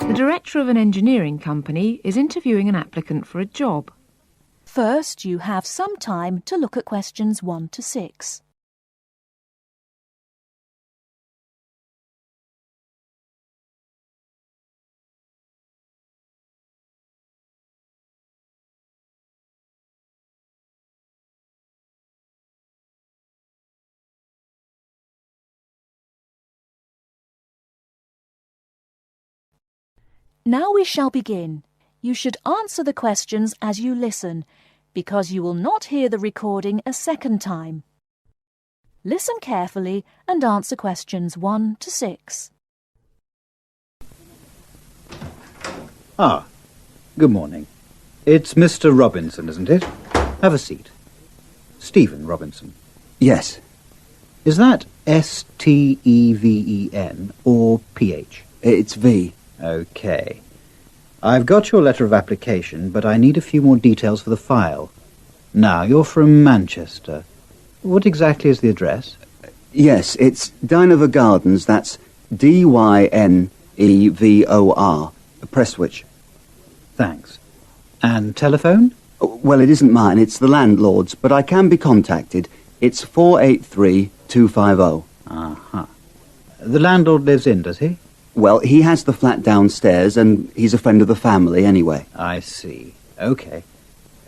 The director of an engineering company is interviewing an applicant for a job. First, you have some time to look at questions 1 to 6. Now we shall begin. You should answer the questions as you listen, because you will not hear the recording a second time. Listen carefully and answer questions 1 to 6. Good morning. It's Mr. Robinson, isn't it? Have a seat. Stephen Robinson. Yes. Is that S-T-E-V-E-N or P-H? It's V. OK. I've got your letter of application, but I need a few more details for the file. Now, you're from Manchester. What exactly is the address? Yes, it's Dynevor Gardens, that's D-Y-N-E-V-O-R, Prestwich. Thanks. And telephone? Well, it isn't mine, it's the landlord's, but I can be contacted. It's 483-250. Uh-huh. The landlord lives in, does he? Well, he has the flat downstairs, and he's a friend of the family anyway. I see. OK.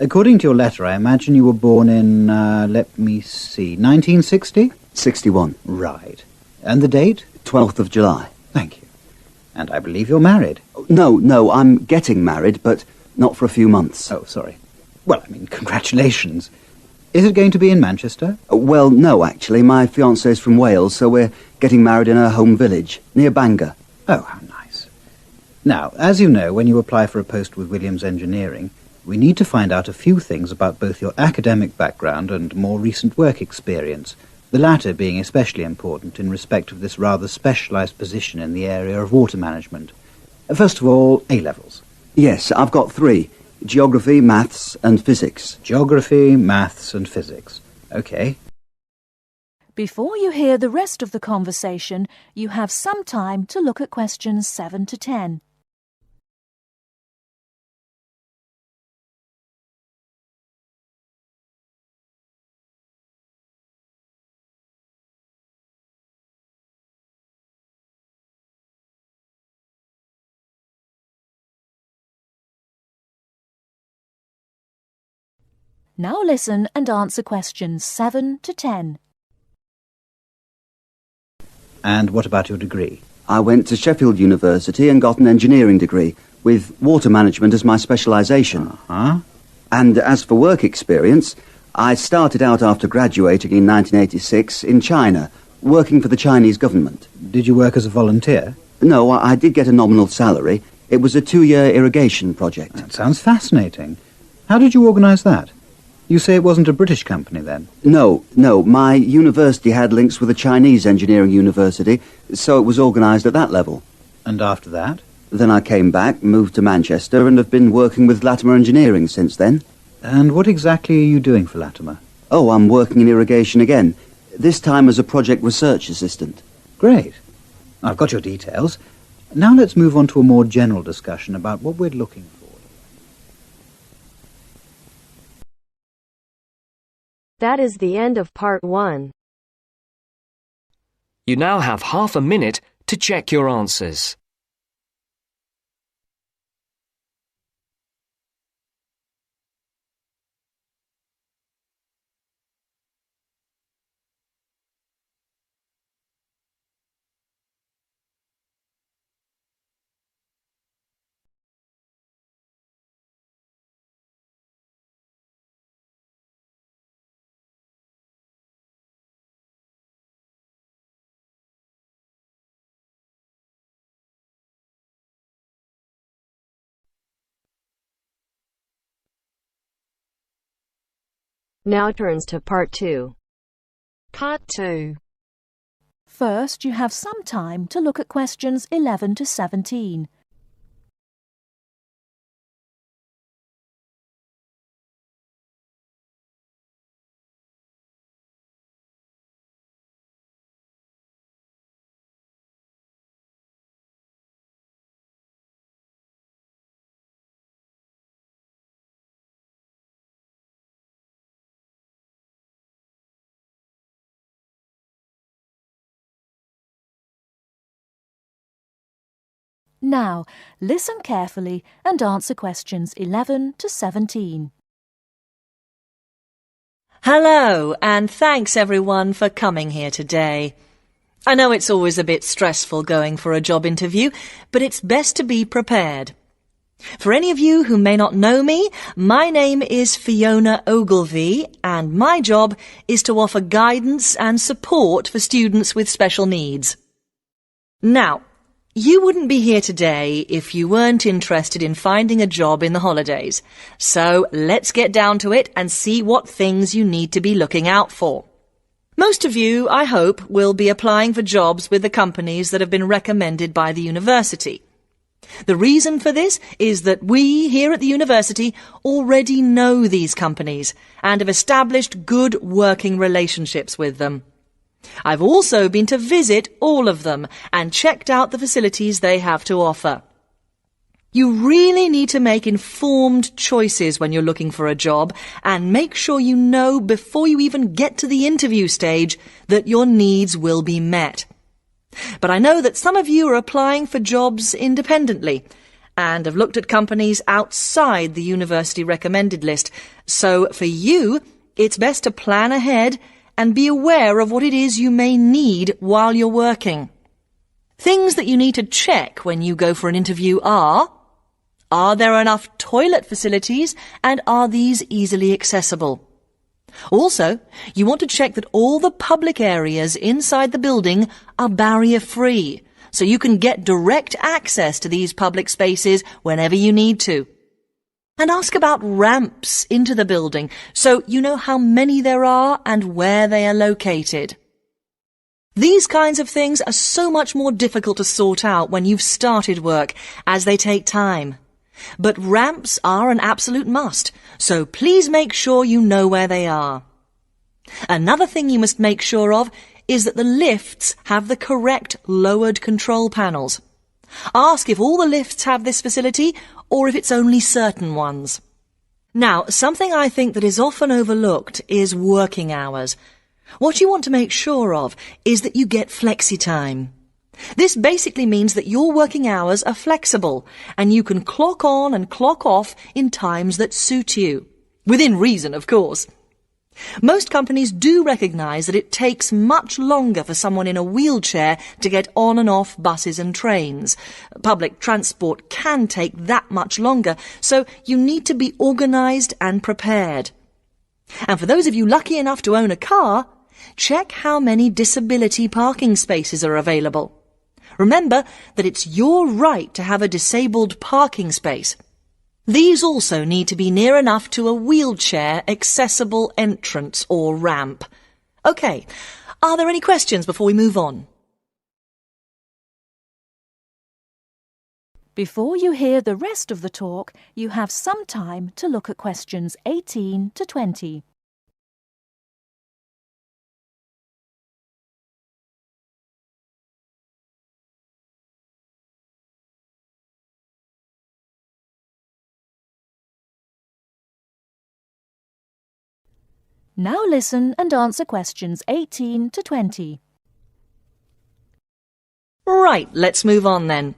According to your letter, I imagine you were born in, let me see, 1960? 61. Right. And the date? 12th of July. Thank you. And I believe you're married. No, I'm getting married, but not for a few months. Oh, sorry. Well, I mean, congratulations. Is it going to be in Manchester? Well, no, actually. My fiancée's from Wales, so we're getting married in her home village, near Bangor. Oh, how nice. Now, as you know, when you apply for a post with Williams Engineering, we need to find out a few things about both your academic background and more recent work experience, the latter being especially important in respect of this rather specialised position in the area of water management. First of all, A-levels. Yes, I've got 3. Geography, maths and physics. Geography, maths and physics. OK. Before you hear the rest of the conversation, you have some time to look at questions 7 to 10. Now listen and answer questions 7 to 10. And what about your degree? I went to Sheffield University and got an engineering degree, with water management as my specialisation. Uh-huh. And as for work experience, I started out after graduating in 1986 in China, working for the Chinese government. Did you work as a volunteer? No, I did get a nominal salary. It was a 2-year irrigation project. That sounds fascinating. How did you organise that? You say it wasn't a British company, then? No. My university had links with a Chinese engineering university, so it was organised at that level. And after that? Then I came back, moved to Manchester, and have been working with Latimer Engineering since then. And what exactly are you doing for Latimer? Oh, I'm working in irrigation again, this time as a project research assistant. Great. I've got your details. Now let's move on to a more general discussion about what we're looking for. That is the end of part 1. You now have half a minute to check your answers. Now turns to part 2. Part 2. First, you have some time to look at questions 11 to 17. Now, listen carefully and answer questions 11 to 17. Hello, and thanks everyone for coming here today. I know it's always a bit stressful going for a job interview, but it's best to be prepared. For any of you who may not know me, my name is Fiona Ogilvie, and my job is to offer guidance and support for students with special needs. Now, you wouldn't be here today if you weren't interested in finding a job in the holidays. So let's get down to it and see what things you need to be looking out for. Most of you, I hope, will be applying for jobs with the companies that have been recommended by the university. The reason for this is that we here at the university already know these companies and have established good working relationships with them. I've also been to visit all of them and checked out the facilities they have to offer. You really need to make informed choices when you're looking for a job and make sure you know before you even get to the interview stage that your needs will be met. But I know that some of you are applying for jobs independently and have looked at companies outside the university recommended list. So for you, it's best to plan ahead and be aware of what it is you may need while you're working. Things that you need to check when you go for an interview are there enough toilet facilities and are these easily accessible? Also, you want to check that all the public areas inside the building are barrier-free, so you can get direct access to these public spaces whenever you need to. And ask about ramps into the building, so you know how many there are and where they are located. These kinds of things are so much more difficult to sort out when you've started work, as they take time. But ramps are an absolute must, so please make sure you know where they are. Another thing you must make sure of is that the lifts have the correct lowered control panels. Ask if all the lifts have this facility or if it's only certain ones. Now, something I think that is often overlooked is working hours. What you want to make sure of is that you get flexi time. This basically means that your working hours are flexible and you can clock on and clock off in times that suit you. Within reason, of course. Most companies do recognise that it takes much longer for someone in a wheelchair to get on and off buses and trains. Public transport can take that much longer, so you need to be organised and prepared. And for those of you lucky enough to own a car, check how many disability parking spaces are available. Remember that it's your right to have a disabled parking space. These also need to be near enough to a wheelchair accessible entrance or ramp. OK, are there any questions before we move on? Before you hear the rest of the talk, you have some time to look at questions 18 to 20. Now listen and answer questions 18 to 20. Right, let's move on then.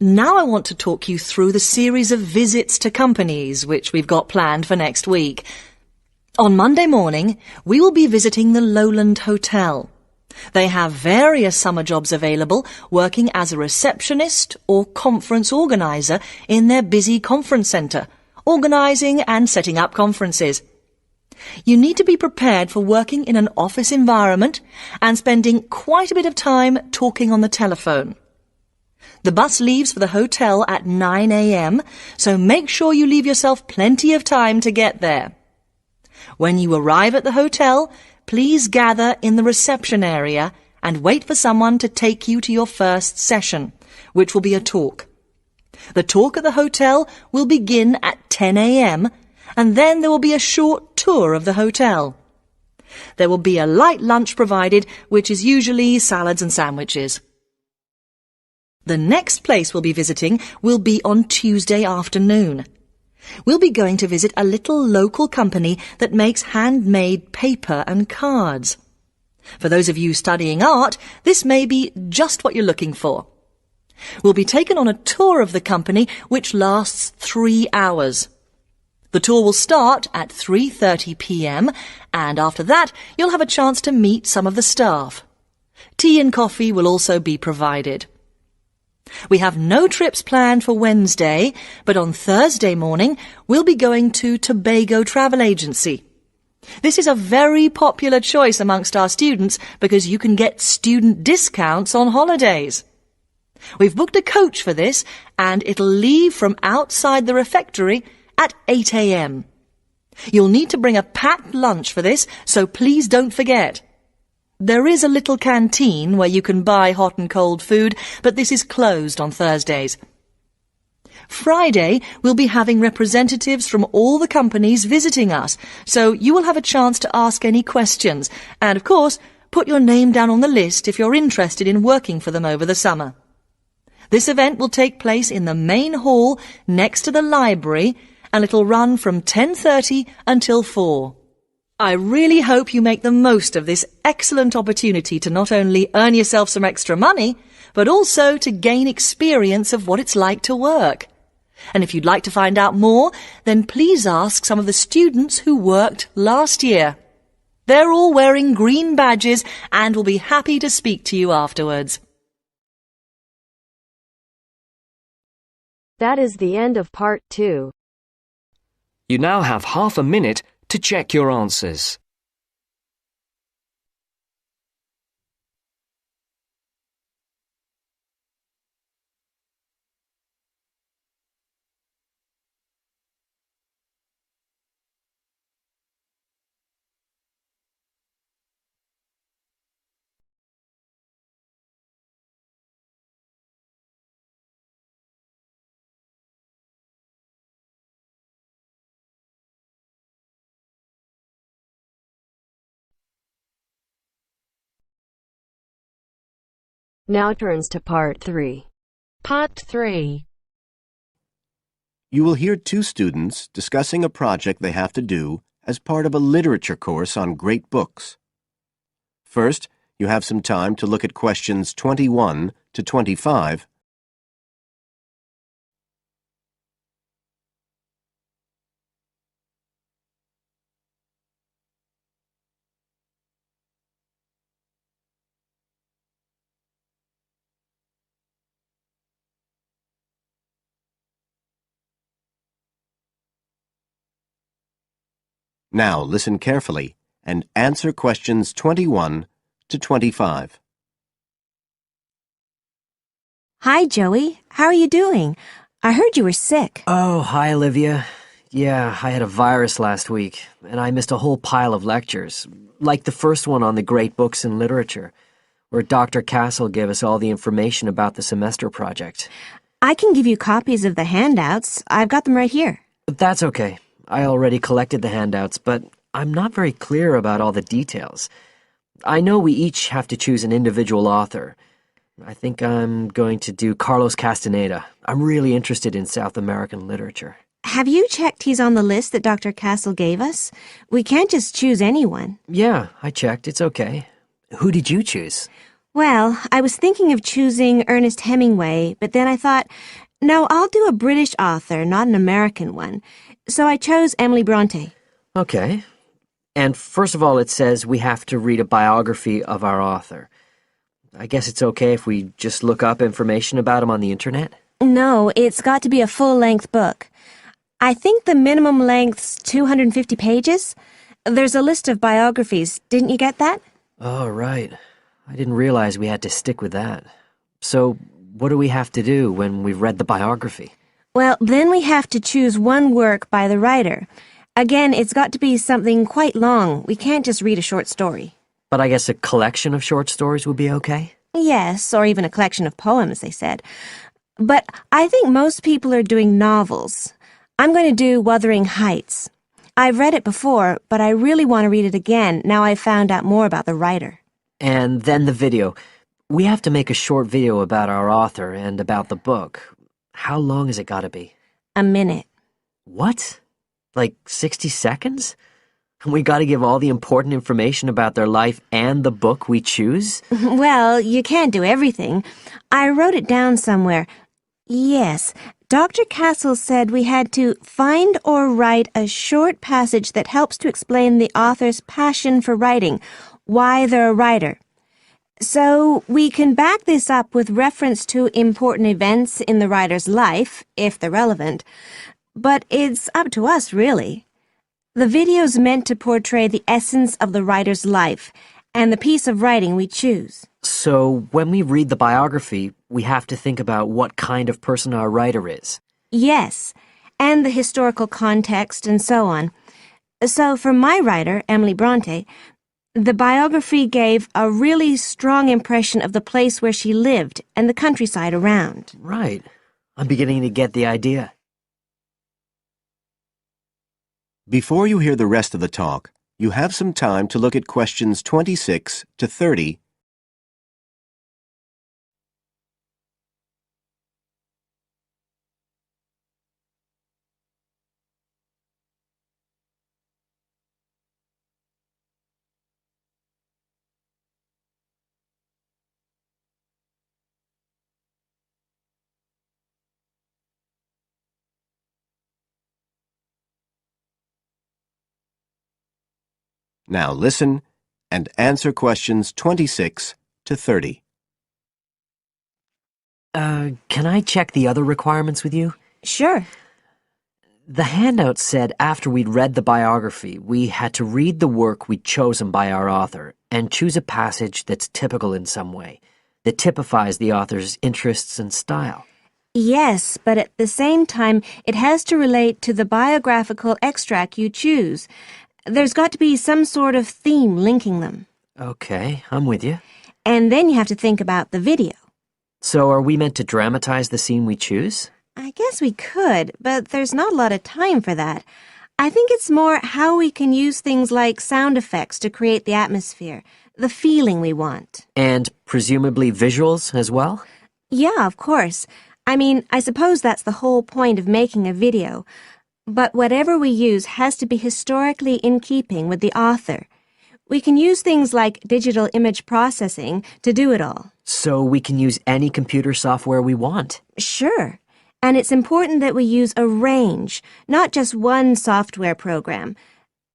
Now I want to talk you through the series of visits to companies which we've got planned for next week. On Monday morning, we will be visiting the Lowland Hotel. They have various summer jobs available, working as a receptionist or conference organiser in their busy conference centre, organising and setting up conferences. You need to be prepared for working in an office environment and spending quite a bit of time talking on the telephone. The bus leaves for the hotel at 9 a.m, so make sure you leave yourself plenty of time to get there. When you arrive at the hotel, please gather in the reception area and wait for someone to take you to your first session, which will be a talk. The talk at the hotel will begin at 10 a.m, and then there will be a short tour of the hotel. There will be a light lunch provided, which is usually salads and sandwiches. The next place we'll be visiting will be on Tuesday afternoon. We'll be going to visit a little local company that makes handmade paper and cards. For those of you studying art, this may be just what you're looking for. We'll be taken on a tour of the company which lasts 3 hours. The tour will start at 3:30 p.m. and after that you'll have a chance to meet some of the staff. Tea and coffee will also be provided. We have no trips planned for Wednesday, but on Thursday morning we'll be going to Tobago Travel Agency. This is a very popular choice amongst our students because you can get student discounts on holidays. We've booked a coach for this and it'll leave from outside the refectory at 8 a.m. You'll need to bring a packed lunch for this, so please don't forget. There is a little canteen where you can buy hot and cold food, but this is closed on Thursdays. Friday, we'll be having representatives from all the companies visiting us, so you will have a chance to ask any questions, and of course, put your name down on the list if you're interested in working for them over the summer. This event will take place in the main hall next to the library, and it'll run from 10:30 until 4. I really hope you make the most of this excellent opportunity to not only earn yourself some extra money, but also to gain experience of what it's like to work. And if you'd like to find out more, then please ask some of the students who worked last year. They're all wearing green badges and will be happy to speak to you afterwards. That is the end of part 2. You now have half a minute to check your answers. Now turns to part 3. Part 3. You will hear two students discussing a project they have to do as part of a literature course on great books. First, you have some time to look at questions 21 to 25. Now listen carefully and answer questions 21 to 25. Hi, Joey. How are you doing? I heard you were sick. Oh, hi, Olivia. Yeah, I had a virus last week, and I missed a whole pile of lectures, like the first one on the great books in literature, where Dr. Castle gave us all the information about the semester project. I can give you copies of the handouts. I've got them right here. That's okay. I already collected the handouts, but I'm not very clear about all the details. I know we each have to choose an individual author. I think I'm going to do Carlos Castaneda. I'm really interested in South American literature. Have you checked he's on the list that Dr. Castle gave us? We can't just choose anyone. Yeah, I checked. It's okay. Who did you choose? Well, I was thinking of choosing Ernest Hemingway, but then I thought, no, I'll do a British author, not an American one. So I chose Emily Bronte. Okay. And first of all, it says we have to read a biography of our author. I guess it's okay if we just look up information about him on the internet? No, it's got to be a full-length book. I think the minimum length's 250 pages. There's a list of biographies. Didn't you get that? Oh, right. I didn't realize we had to stick with that. So, what do we have to do when we've read the biography? Well, then we have to choose one work by the writer. Again, it's got to be something quite long. We can't just read a short story. But I guess a collection of short stories would be okay? Yes, or even a collection of poems, they said. But I think most people are doing novels. I'm going to do Wuthering Heights. I've read it before, but I really want to read it again now I've found out more about the writer. And then the video. We have to make a short video about our author and about the book. How long has it got to be? A minute. What? Like 60 seconds? We gotta give all the important information about their life and the book we choose? Well, you can't do everything. I wrote it down somewhere. Yes, Dr. Castle said we had to find or write a short passage that helps to explain the author's passion for writing, why they're a writer. So we can back this up with reference to important events in the writer's life, if they're relevant. But it's up to us, really. The video's meant to portray the essence of the writer's life and the piece of writing we choose. So when we read the biography, we have to think about what kind of person our writer is. Yes, and the historical context and so on. So for my writer, Emily Bronte, the biography gave a really strong impression of the place where she lived and the countryside around. Right. I'm beginning to get the idea. Before you hear the rest of the talk, you have some time to look at questions 26 to 30. Now listen and answer questions 26 to 30. Can I check the other requirements with you? Sure. The handout said after we'd read the biography, we had to read the work we'd chosen by our author and choose a passage that's typical in some way, that typifies the author's interests and style. Yes, but at the same time, it has to relate to the biographical extract you choose. There's got to be some sort of theme linking them. Okay, I'm with you. And then you have to think about the video. So are we meant to dramatize the scene we choose? I guess we could, but there's not a lot of time for that. I think it's more how we can use things like sound effects to create the atmosphere, the feeling we want. And presumably visuals as well? Yeah, of course. I mean, I suppose that's the whole point of making a video. But whatever we use has to be historically in keeping with the author. We can use things like digital image processing to do it all. So we can use any computer software we want? Sure. And it's important that we use a range, not just one software program.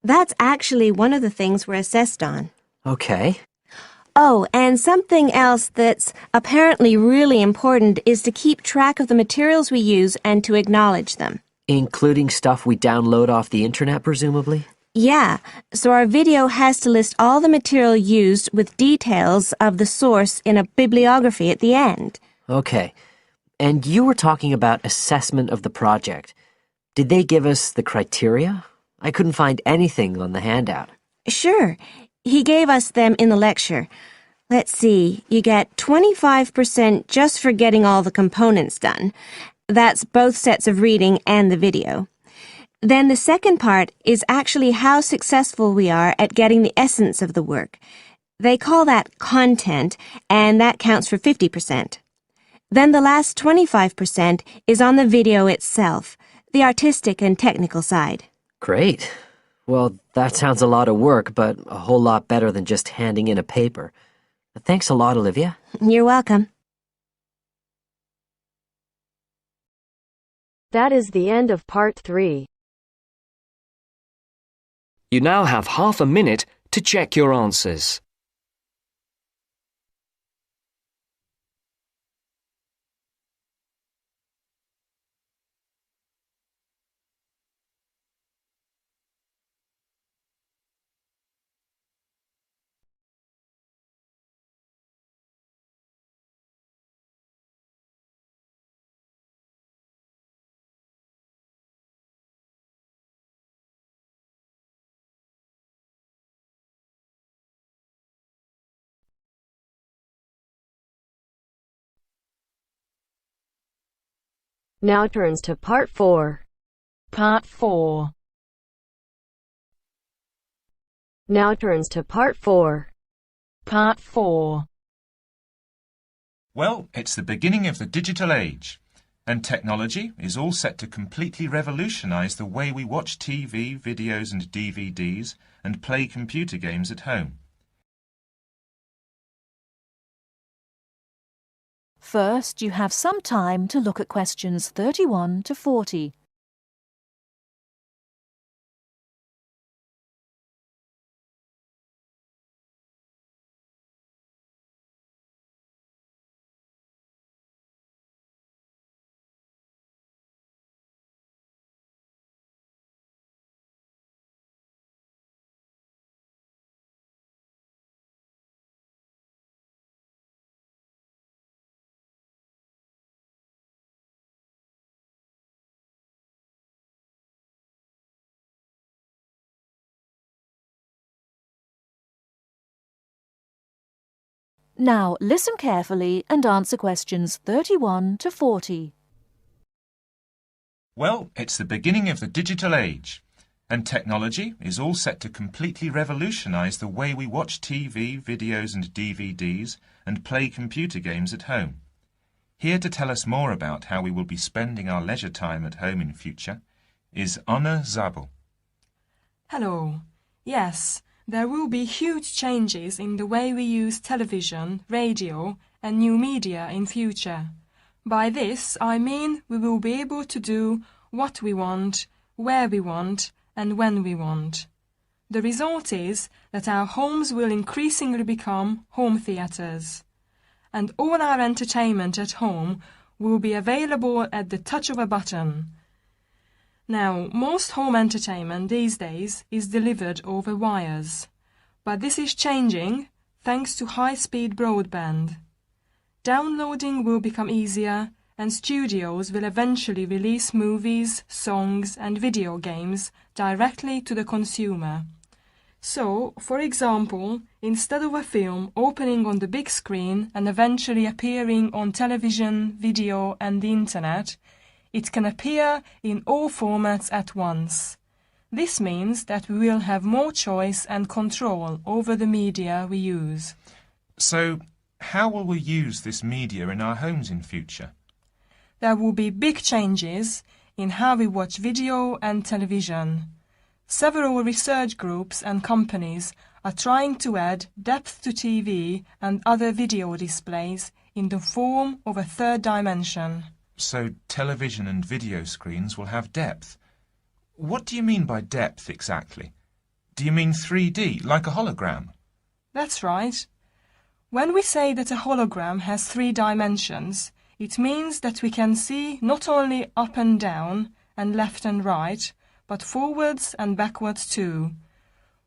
That's actually one of the things we're assessed on. Okay. Oh, and something else that's apparently really important is to keep track of the materials we use and to acknowledge them. Including stuff we download off the internet, presumably? Yeah, so our video has to list all the material used with details of the source in a bibliography at the end. Okay. And you were talking about assessment of the project. Did they give us the criteria? I couldn't find anything on the handout. Sure. He gave us them in the lecture. Let's see, you get 25% just for getting all the components done. That's both sets of reading and the video. Then the second part is actually how successful we are at getting the essence of the work. They call that content, and that counts for 50%. Then the last 25% is on the video itself, the artistic and technical side. Great. Well, that sounds a lot of work, but a whole lot better than just handing in a paper. Thanks a lot, Olivia. You're welcome. That is the end of part 3. You now have half a minute to check your answers. Now turns to part 4. Part 4. Now turns to part 4. Part 4. Well, it's the beginning of the digital age. And technology is all set to completely revolutionise the way we watch TV, videos and DVDs and play computer games at home. First, you have some time to look at questions 31 to 40. Now listen carefully and answer questions 31 to 40. Well, it's the beginning of the digital age, and technology is all set to completely revolutionise the way we watch TV, videos and DVDs and play computer games at home. Here to tell us more about how we will be spending our leisure time at home in future is Anna Zabel. Hello. Yes. There will be huge changes in the way we use television, radio and new media in future. By this I mean we will be able to do what we want, where we want and when we want. The result is that our homes will increasingly become home theatres, and all our entertainment at home will be available at the touch of a button. Now, most home entertainment these days is delivered over wires, but this is changing thanks to high-speed broadband. Downloading will become easier, and studios will eventually release movies, songs and video games directly to the consumer. So, for example, instead of a film opening on the big screen and eventually appearing on television, video and the internet, it can appear in all formats at once. This means that we will have more choice and control over the media we use. So, how will we use this media in our homes in future? There will be big changes in how we watch video and television. Several research groups and companies are trying to add depth to TV and other video displays in the form of a third dimension. So television and video screens will have depth. What do you mean by depth exactly? Do you mean 3D, like a hologram? That's right. When we say that a hologram has 3 dimensions, it means that we can see not only up and down and left and right, but forwards and backwards too.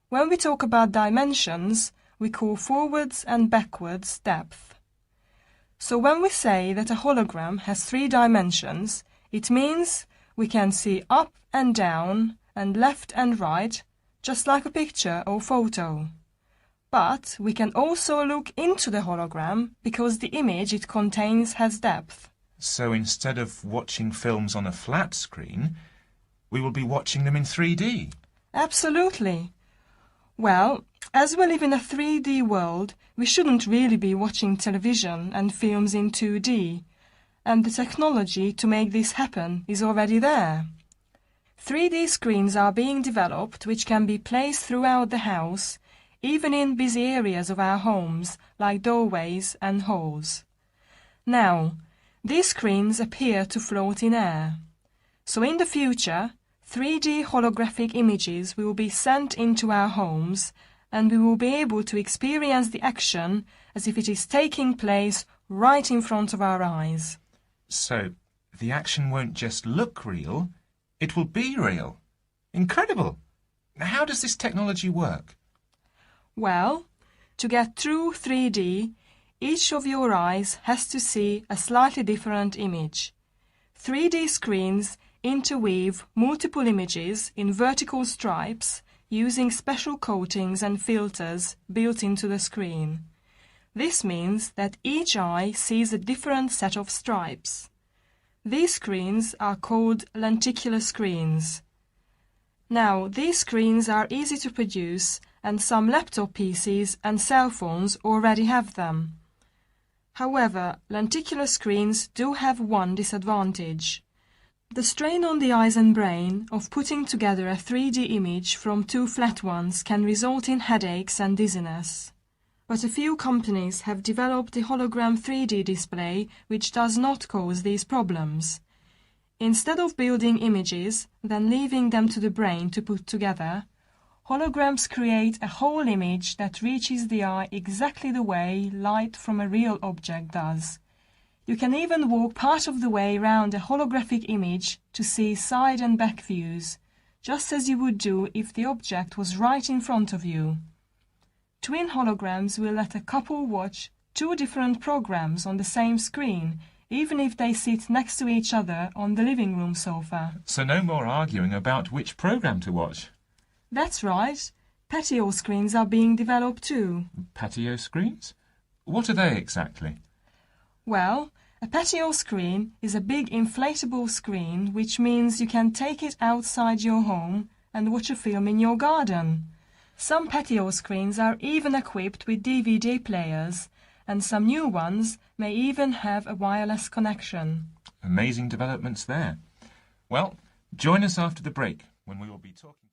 When we talk about dimensions, we call forwards and backwards depth. So when we say that a hologram has 3 dimensions, it means we can see up and down and left and right, just like a picture or photo. But we can also look into the hologram because the image it contains has depth. So instead of watching films on a flat screen, we will be watching them in 3D? Absolutely. Well, as we live in a 3D world, we shouldn't really be watching television and films in 2D, and the technology to make this happen is already there. 3D screens are being developed which can be placed throughout the house, even in busy areas of our homes, like doorways and halls. Now, these screens appear to float in air. So in the future, 3D holographic images will be sent into our homes, and we will be able to experience the action as if it is taking place right in front of our eyes. So, the action won't just look real, it will be real. Incredible! How does this technology work? Well, to get true 3D, each of your eyes has to see a slightly different image. 3D screens interweave multiple images in vertical stripes using special coatings and filters built into the screen. This means that each eye sees a different set of stripes. These screens are called lenticular screens. Now, these screens are easy to produce, and some laptop PCs and cell phones already have them. However, lenticular screens do have one disadvantage. The strain on the eyes and brain of putting together a 3D image from two flat ones can result in headaches and dizziness. But a few companies have developed a hologram 3D display which does not cause these problems. Instead of building images, then leaving them to the brain to put together, holograms create a whole image that reaches the eye exactly the way light from a real object does. You can even walk part of the way round a holographic image to see side and back views, just as you would do if the object was right in front of you. Twin holograms will let a couple watch two different programs on the same screen, even if they sit next to each other on the living room sofa. So no more arguing about which program to watch. That's right. Patio screens are being developed too. Patio screens? What are they exactly? Well, a patio screen is a big inflatable screen, which means you can take it outside your home and watch a film in your garden. Some patio screens are even equipped with DVD players, and some new ones may even have a wireless connection. Amazing developments there. Well, join us after the break when we will be talking.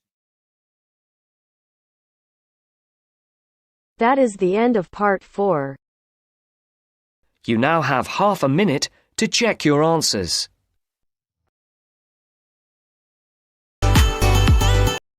That is the end of part 4. You now have half a minute to check your answers.